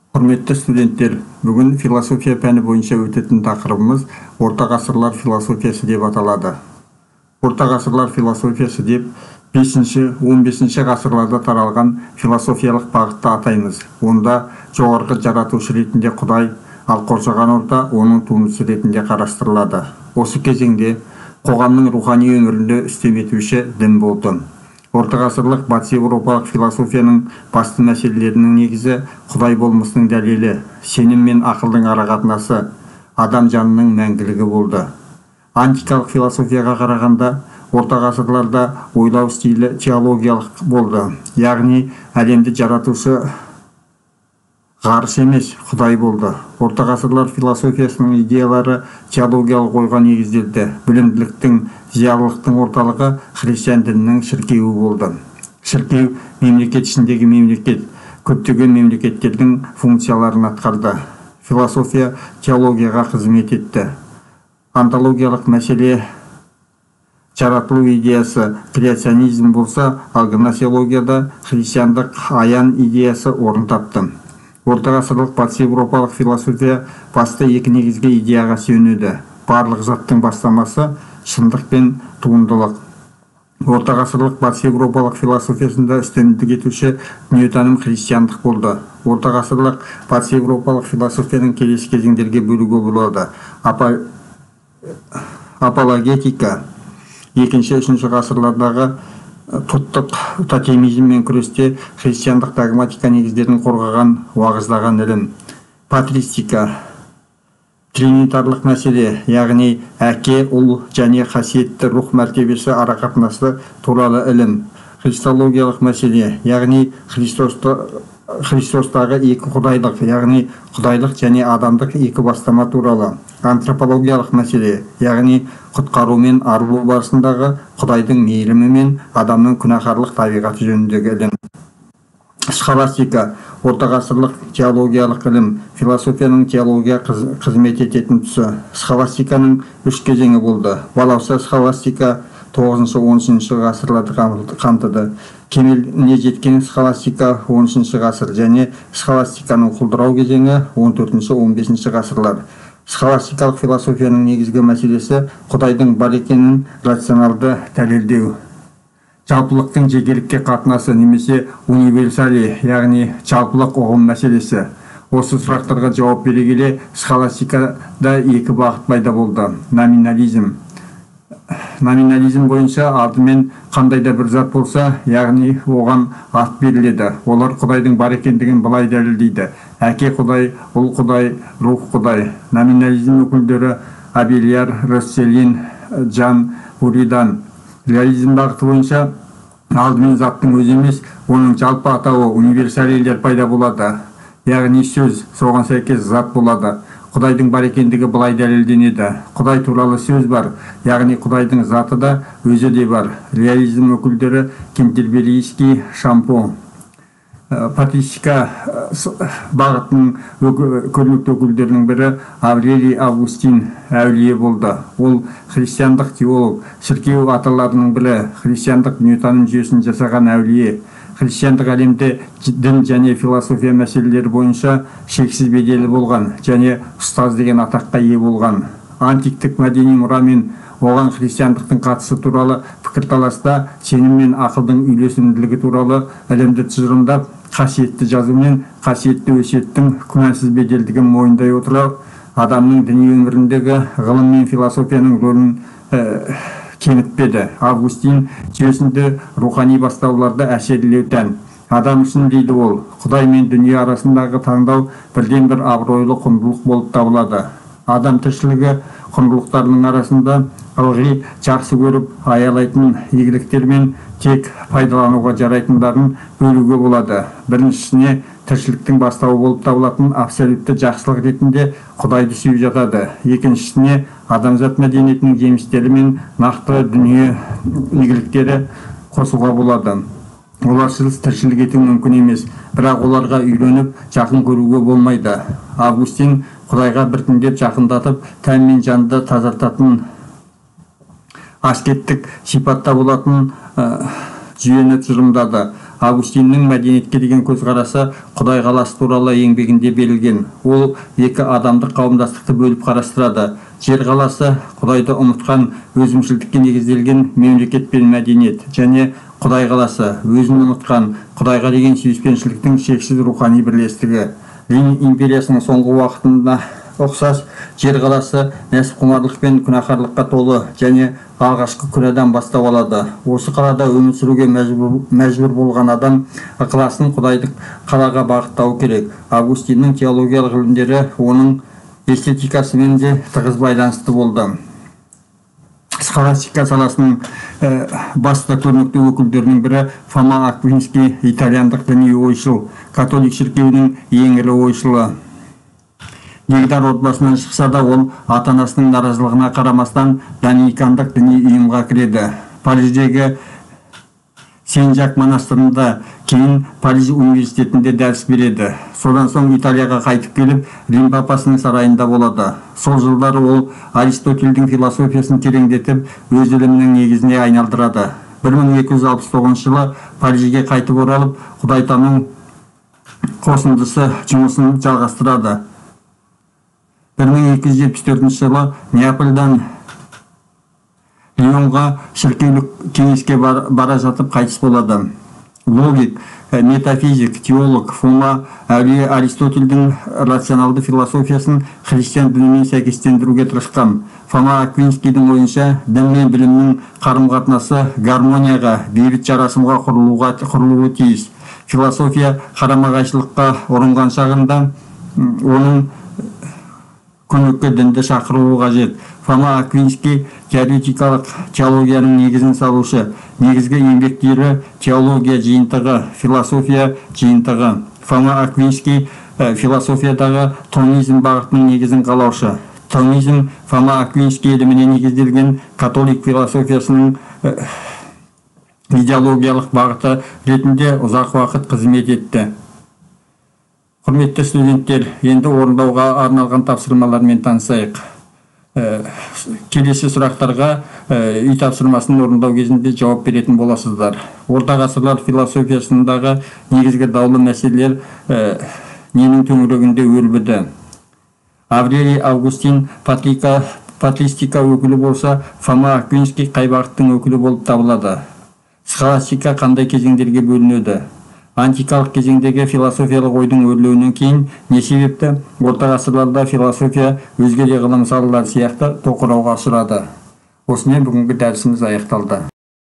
Құрметті студенттер, бүгін философия пәні бойынша өтетін тақырыбымыз орта ғасырлар философиясы деп аталады. Орта ғасырлар философиясы деп 5-15 ғасырларда таралған философиялық бағытты атаймыз. Онда жоғарғы жаратушы ретінде Құдай, ал қоршаған орта оның туындысы ретінде қарастырылады. Осы кезеңде қоғамның рухани өмірінде үстем етуші дін болды. Орта ғасырлық батыс еуропалық философияның басты мәселелерінің негізі Құдай болмысының дәлелі, сенім мен ақылдың арақатынасы, адам жанының мәңгілігі болды. Антикалық философияға қарағанда орта ғасырларда ойлау стилі теологиялық болды. Яғни әлемді жаратушы ғарыш емес, Құдай болды. Орта ғасырлар философиясының идеялары теологиялық ойға негізделді. Білімділіктің, зиялылықтың орталығы христиан дінінің шіркеуі болды. Шіркеу мемлекет ішіндегі мемлекет, көптеген мемлекеттердің функцияларын атқарды. Философия теологияға қызмет етті. Онтологиялық мәселе жаратылу идеясы креационизм болса, ал гносеологияда христиандық аян идеясы орын тапты. Орта ғасырлық батыс еуропалық философия басты екі негізгі идеяға сүйенеді. Барлық заттың бастамасы шындық пен туындылық. Орта ғасырлық батыс еуропалық философиясында үстемдік етуші дүниетаным христиандық болды. Орта ғасырлық батыс еуропалық философияның келесі кезеңдерге бөлуге болады. Апологетика 2-3 ғасырлардағы тотемизммен күресте христиандық догматика негіздерін қорғаған, уағыздаған ілім. Патристика тринитарлық мәселе, яғни әке, ұл және қасиетті рух мәртебесі арақатынасы туралы ілім. Христологиялық мәселе, яғни Христостағы екі құдайлық, яғни құдайлық және адамдық екі бастама туралы. Антропологиялық мәселе, яғни құтқару мен арылу барысындағы Құдайдың мейірімі мен адамның күнәһарлық табиғаты жөніндегі ілім. Схоластика орта ғасырлық теологиялық ілім, философияның теология қызмет ететін тұсы. Схоластиканың 3 кезеңі болды. Балауса схоластика 9-10 ғасырларды қамтыды. Кемеліне жеткен схоластика 10 ғасыр және схоластиканың құлдырау кезеңі 14-15 ғасырлар. Схоластикалық философияның негізгі мәселесі Құдайдың бар екенін рационалды дәлелдеу. Жалпылықтың жекелікке қатынасы немесе универсали, яғни жалпылық ұғым мәселесі. Осы сұрақтарға жауап бере келе схоластикада екі бағыт пайда болды. Номинализм бойынша алдымен қандай да бір зат болса, яғни оған ат беріледі. Олар Құдайдың бар екендігін былай дәлелдейді. Әке Құдай, ұл Құдай, рух Құдай. Номинализм өкілдері Абельяр, Расселин, Жан Буридан. Реализм бағыты бойынша алдымен заттың өзі емес, оның жалпы атауы универсалилер пайда болады. Яғни сөз, соған сәйкес зат болады. Құдайдың бар екендігі былай дәлелденеді. Құдай туралы сөз бар, яғни Құдайдың заты да, өзі де бар. Реализм өкілдері Кентерберийский, Шампо. Патристика бағытының көрнекті өкілдерінің бірі Аврелий Августин әулие болды. Ол христиандық теолог, шіркеу аталарының бірі, христиандық дүниетаным жүйесін жасаған әулие. Христиандық әлемде дін және философия мәселелері бойынша шексіз беделі болған және ұстаз деген атаққа ие болған. Антиктік мәдени мұра мен оған христиандықтың қатысы туралы пікірталаста сенім мен ақылдың үйлесімділігі туралы ілімді тұжырымдап, қасиетті жазу мен қасиетті өсиеттің күмәнсіз беделдігін мойындай отырып, адамның діни өміріндегі ғылым мен философияның рөлін кемітпеді. Августин жүйесінде рухани бастауларды әсерлеу тән. Адам үшін, дейді ол, Құдай мен дүние арасындағы таңдау бірден бір абыройлы құндылық болып табылады. Адам тіршілігі құндылықтарының арасында ылғи жақсы көріп аялайтын игіліктер мен тек пайдалануға жарайтындарын бөлуге болады. Біріншісіне тіршіліктің бастауы болып табылатын абсолютті жақсылық ретінде Құдайды сүйіп жатады. Екіншісіне адамзат мәдениетінің жемістері мен нақты дүние игіліктері қосуға болады. Оларсыз тіршілік ету мүмкін емес, бірақ оларға үйреніп жақын көруге болмайды. Августин Құдайға біртіндеп жақындатып, тән мен жанды тазартатын аскеттік сипатта болатын жүйені тұжырымдады. Августиннің мәдениетке деген көзқарасы Құдай қаласы туралы еңбегінде берілген. Ол екі адамдық қауымдастықты бөліп қарастырады. Жер қаласы Құдайды ұмытқан өзімшілдікке негізделген мемлекет пен мәдениет, және Құдай қаласы өзін ұмытқан Құдайға деген сүйіспеншіліктің шексіз рухани бірлестігі. Рим империясының соңғы уақытында ұқсас, жер қаласы нәпсіқұмарлық пен күнәһарлыққа толы және алғашқы күнәдан бастау алады. Осы қалада өмір сүруге мәжбүр болған адам ықыласын Құдайдық қалаға бағыттауы керек. Августиннің теологиялық ілімдері оның эстетикасымен де тығыз байланысты болды. Схоластика саласының басты көрнекті өкілдерінің бірі Фома Аквинский, итальяндық діни ойшыл, католик шіркеуінің ең ірі ойшылы. Негдар отбасынан шықса да, ол ата-анасының наразылығына қарамастан доминикандық діни ұйымға кіреді. Париждегі Сен-Жак монастырында, кейін Париж университетінде дәріс береді. Содан соң Италияға қайтып келіп, Рим папасының сарайында болады. Сол жылдары ол Аристотельдің философиясын тереңдетіп, өз ілімінің негізіне айналдырады. 1269 жылы Парижге қайтып оралып, Құдайтану қосындысы жұмысын жалғастырады. 1274 жылы Неапольдан Лионға шіркеулік кеңеске бара жатып қайтыс болады. Логик, метафизик, теолог Фома әулие Аристотельдің рационалды философиясын христиан дінімен сәйкестендіруге тырысқан. Фома Аквинскийдің ойынша, дін мен білімнің қарым-қатынасы гармонияға, бейбіт жарасымға құрылуы тиіс. Философия қарама-қайшылыққа ұрынған шағында оның көмекке дінді шақыруы қажет. Фома Аквинский теоретикалық теологияның негізін салушы. Негізгі еңбектері теология жиынтығы, философия жиынтығы. Фома Аквинский философиядағы томизм бағытының негізін қалаушы. Томизм Фома Аквинский іліміне негізделген католик философиясының идеологиялық бағыты ретінде ұзақ уақыт қызмет етті. Құрметті студенттер, енді орындауға арналған тапсырмалармен танысайық. Келесі сұрақтарға үй тапсырмасын орындау кезінде жауап беретін боласыздар. Орта ғасырлар философиясындағы негізгі даулы мәселелер ненің төңірегінде өрбіді? Аврелий Августин патристика өкілі болса, Фома Аквинский қай бағыттың өкілі болып табылады? Схоластика қандай кезеңдерге бөлінеді? Антикалық кезеңдегі философиялық ойдың өрлеуінен кейін не себепті орта ғасырларда философия өзге де ғылым салалары сияқты тоқырауға ұшырады? Осымен бүгінгі дәрісіміз аяқталды.